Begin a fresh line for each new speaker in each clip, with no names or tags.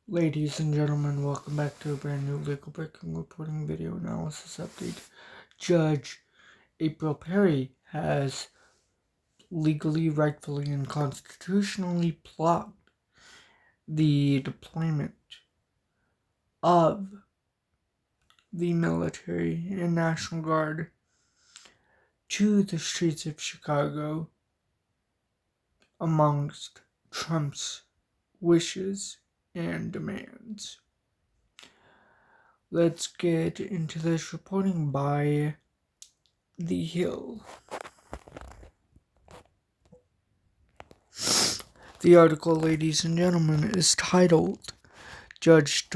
Ladies and gentlemen, welcome back to a brand new legal breaking reporting video analysis update. Judge April Perry has legally, rightfully, and constitutionally blocked the deployment of the military and National Guard to the streets of Chicago amongst Trump's wishes and demands. Let's get into this reporting by The Hill. The article, ladies and gentlemen, is titled Judge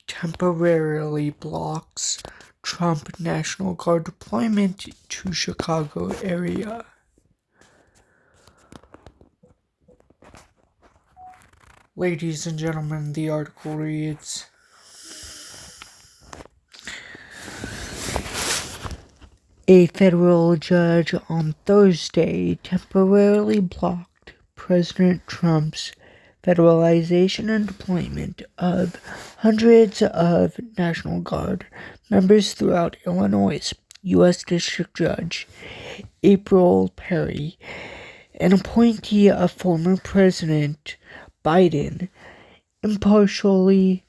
Temporarily Blocks Trump National Guard Deployment to Chicago Area. Ladies and gentlemen, the article reads, a federal judge on Thursday temporarily blocked President Trump's federalization and deployment of hundreds of National Guard members throughout Illinois. U.S. District Judge April Perry, an appointee of former President Biden, partially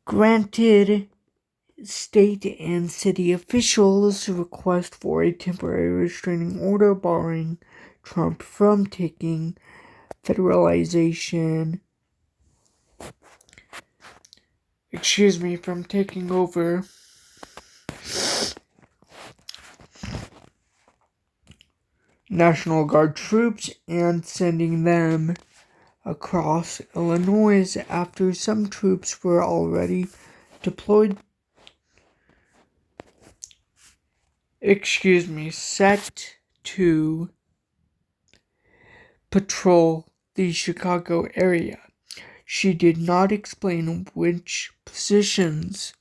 granted state and city officials' request for a temporary restraining order barring Trump from taking over National Guard troops and sending them across Illinois after some troops were already deployed. Set to patrol the Chicago area. She did not explain which positions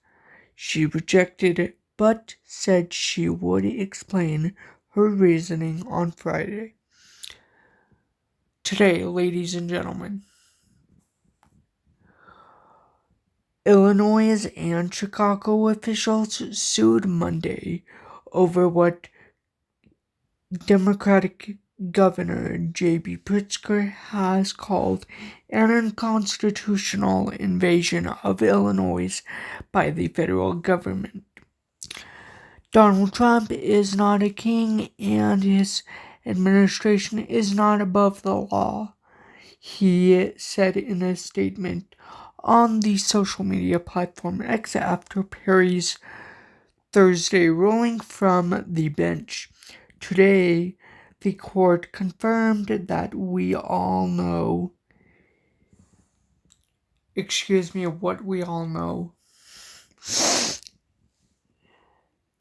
she rejected, but said she would explain her reasoning on Friday. Today, ladies and gentlemen, Illinois and Chicago officials sued Monday over what Democratic Governor J.B. Pritzker has called an unconstitutional invasion of Illinois by the federal government. Donald Trump is not a king and his administration is not above the law, he said in a statement on the social media platform X after Perry's Thursday ruling from the bench. Today, the court confirmed that what we all know.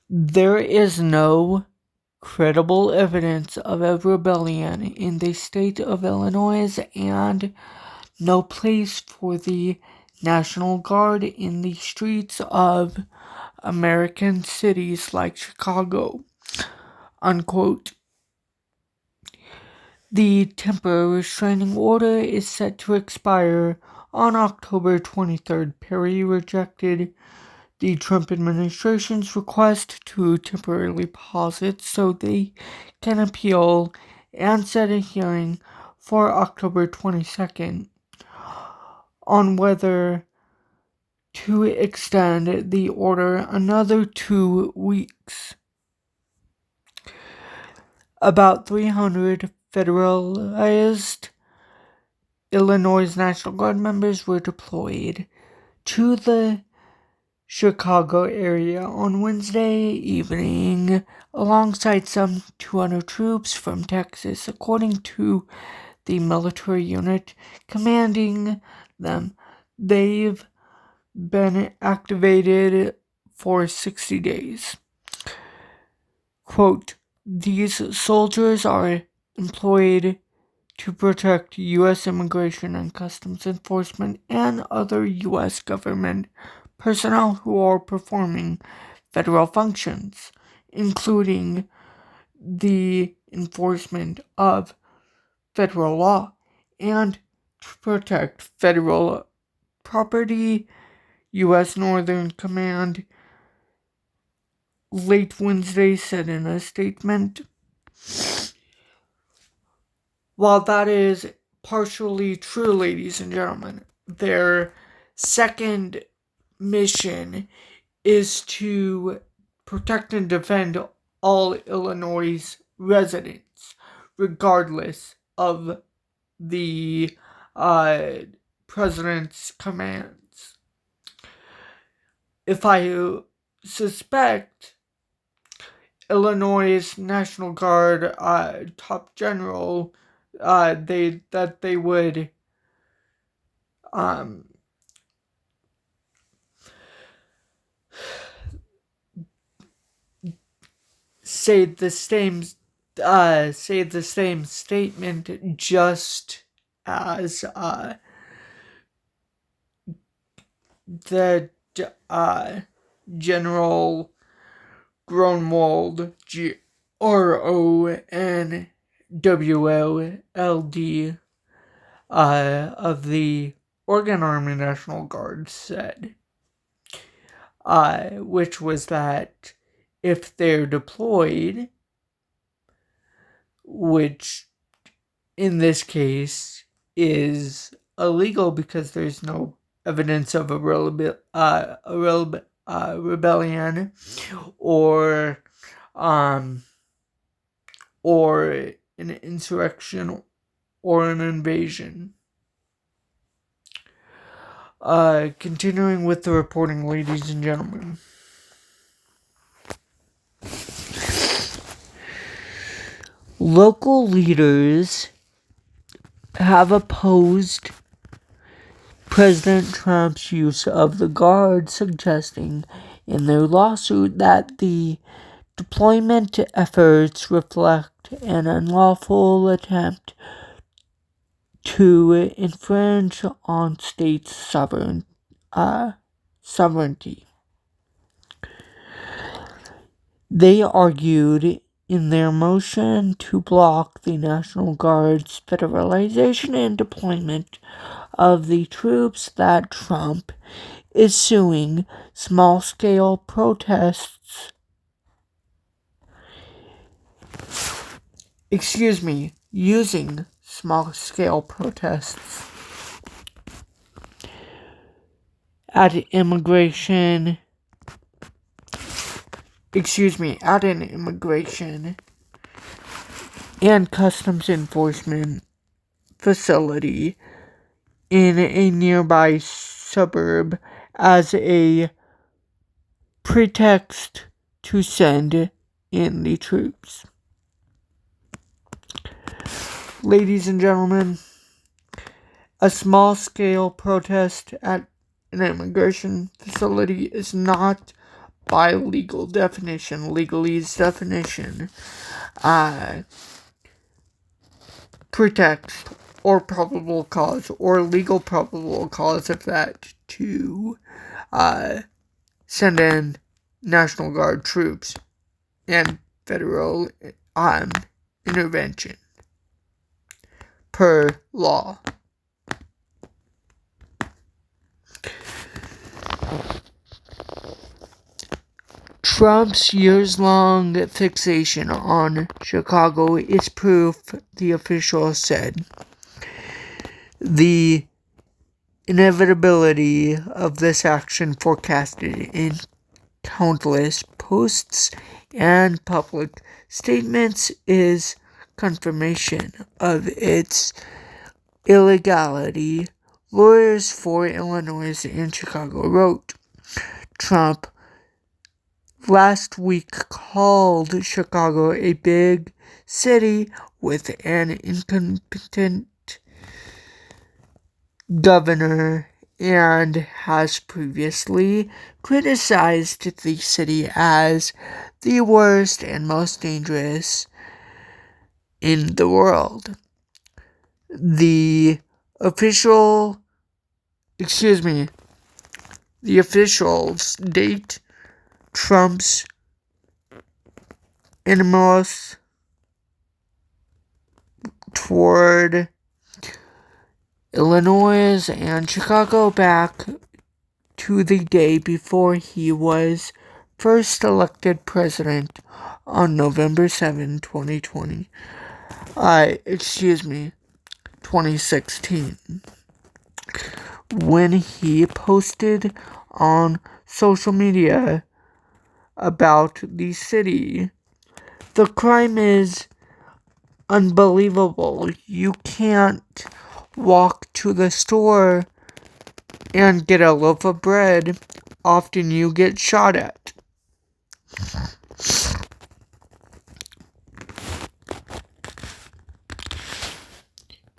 There is no credible evidence of a rebellion in the state of Illinois and no place for the National Guard in the streets of American cities like Chicago, unquote. The temporary restraining order is set to expire on October 23rd. Perry rejected the Trump administration's request to temporarily pause it so they can appeal and set a hearing for October 22nd on whether to extend the order another 2 weeks. About 300 federalized Illinois National Guard members were deployed to the Chicago area on Wednesday evening, alongside some 200 troops from Texas, according to the military unit commanding them. They've been activated for 60 days. Quote, these soldiers are employed to protect U.S. Immigration and Customs Enforcement and other U.S. government personnel who are performing federal functions, including the enforcement of federal law and to protect federal property. U.S. Northern Command late Wednesday said in a statement. While that is partially true, ladies and gentlemen, their second mission is to protect and defend all Illinois residents, regardless of the president's commands. If I suspect Illinois National Guard top general, they would say the same statement, just as the General Gronwald, Gronwald, of the Oregon Army National Guard said, which was that if they're deployed, which in this case is illegal because there's no evidence of a rebellion or an insurrection or an invasion. Continuing with the reporting, ladies and gentlemen. Local leaders have opposed President Trump's use of the Guard, suggesting in their lawsuit that the deployment efforts reflect an unlawful attempt to infringe on state sovereignty. They argued in their motion to block the National Guard's federalization and deployment of the troops that Trump is suing small-scale protests. Using small-scale protests at an immigration and customs enforcement facility in a nearby suburb as a pretext to send in the troops. Ladies and gentlemen, a small-scale protest at an immigration facility is not, by legalese definition, pretext or probable cause or legal probable cause of that to send in National Guard troops and federal intervention per law. Trump's years-long fixation on Chicago is proof, the official said. The inevitability of this action, forecasted in countless posts and public statements, is confirmation of its illegality, lawyers for Illinois and Chicago wrote. Trump last week called Chicago a big city with an incompetent governor and has previously criticized the city as the worst and most dangerous in the world. The officials date Trump's animals toward Illinois and Chicago back to the day before he was first elected president on November 7, 2020. 2016. When he posted on social media about the city. The crime is unbelievable. You can't walk to the store and get a loaf of bread. Often you get shot at.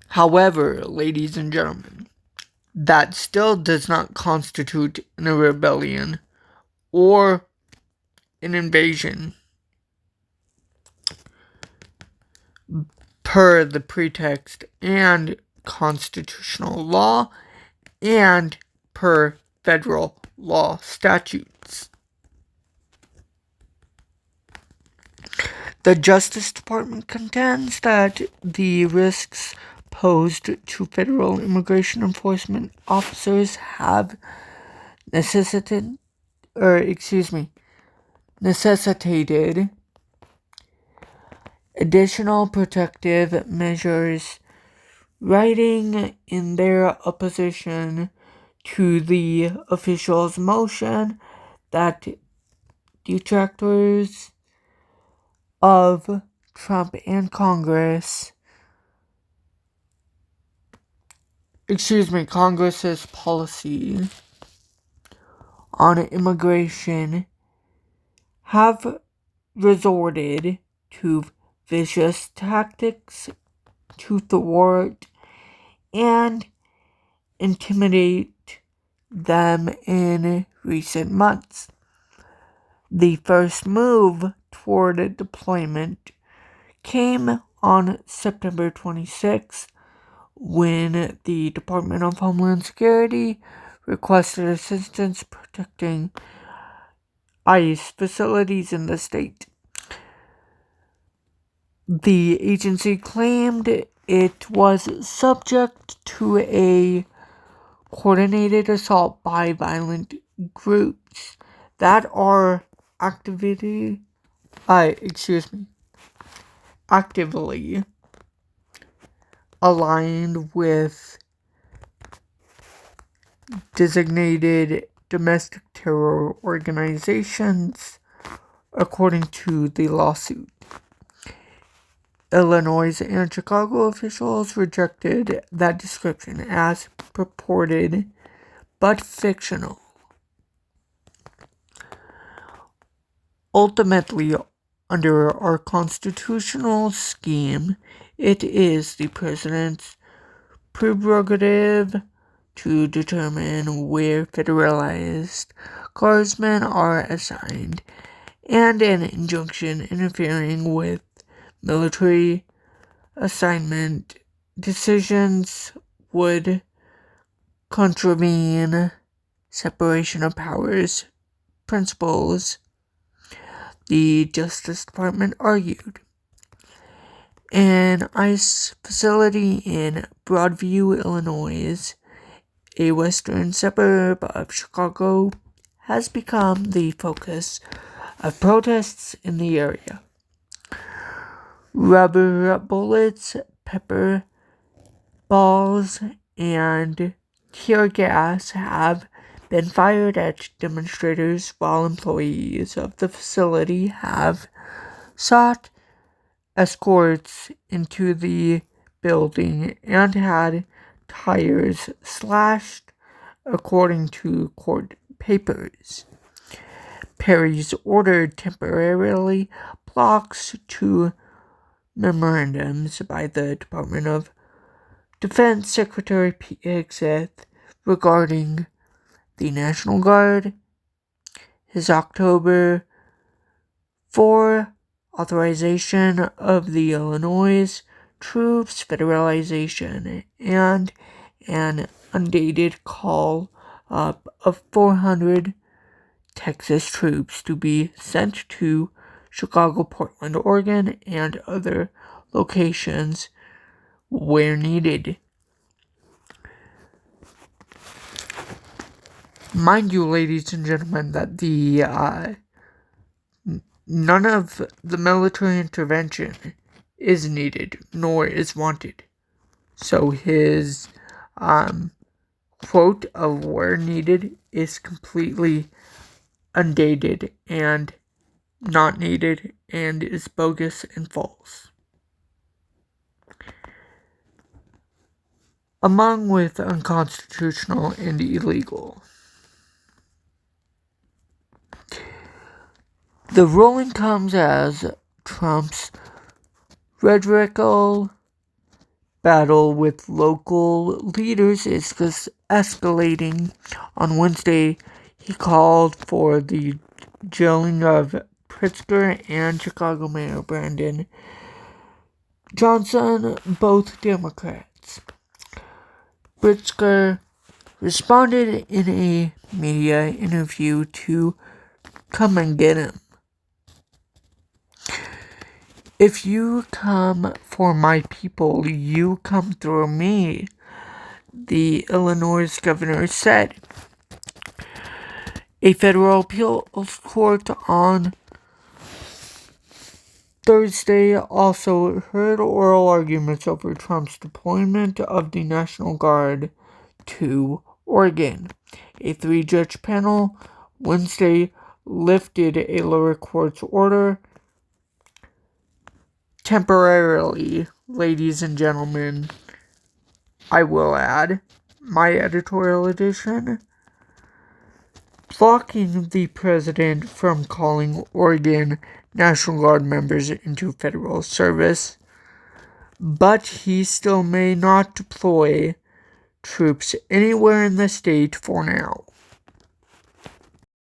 However, ladies and gentlemen, that still does not constitute a rebellion or an invasion per the pretext and constitutional law and per federal law statutes. The Justice Department contends that the risks posed to federal immigration enforcement officers have necessitated additional protective measures, writing in their opposition to the official's motion that detractors of Trump and Congress's policy on immigration have resorted to vicious tactics to thwart and intimidate them in recent months. The first move toward deployment came on September 26th when the Department of Homeland Security requested assistance protecting ICE facilities in the state. The agency claimed it was subject to a coordinated assault by violent groups that are actively aligned with designated domestic terror organizations, according to the lawsuit. Illinois and Chicago officials rejected that description as purported but fictional. Ultimately, under our constitutional scheme, it is the president's prerogative to determine where federalized guardsmen are assigned, and an injunction interfering with military assignment decisions would contravene separation of powers principles, the Justice Department argued. An ICE facility in Broadview, Illinois, a western suburb of Chicago, has become the focus of protests in the area. Rubber bullets, pepper balls, and tear gas have been fired at demonstrators while employees of the facility have sought escorts into the building and had tires slashed, according to court papers. Perry's ordered temporarily blocks to memorandums by the Department of Defense Secretary Pete Hegseth regarding the National Guard, his October 4 authorization of the Illinois troops federalization, and an undated call up of $400 Texas troops to be sent to Chicago, Portland, Oregon, and other locations where needed. Mind you, ladies and gentlemen, that none of the military intervention is needed, nor is wanted. So his quote of where needed is completely undated and not needed and is bogus and false. Among with unconstitutional and illegal. The ruling comes as Trump's rhetorical battle with local leaders is escalating. On Wednesday, he called for the jailing of Pritzker and Chicago Mayor Brandon Johnson, both Democrats. Pritzker responded in a media interview to come and get him. If you come for my people, you come through me, the Illinois governor said. A federal appeals court on Thursday also heard oral arguments over Trump's deployment of the National Guard to Oregon. A 3-judge panel Wednesday lifted a lower court's order temporarily, ladies and gentlemen. I will add my editorial edition, blocking the president from calling Oregon National Guard members into federal service, but he still may not deploy troops anywhere in the state for now.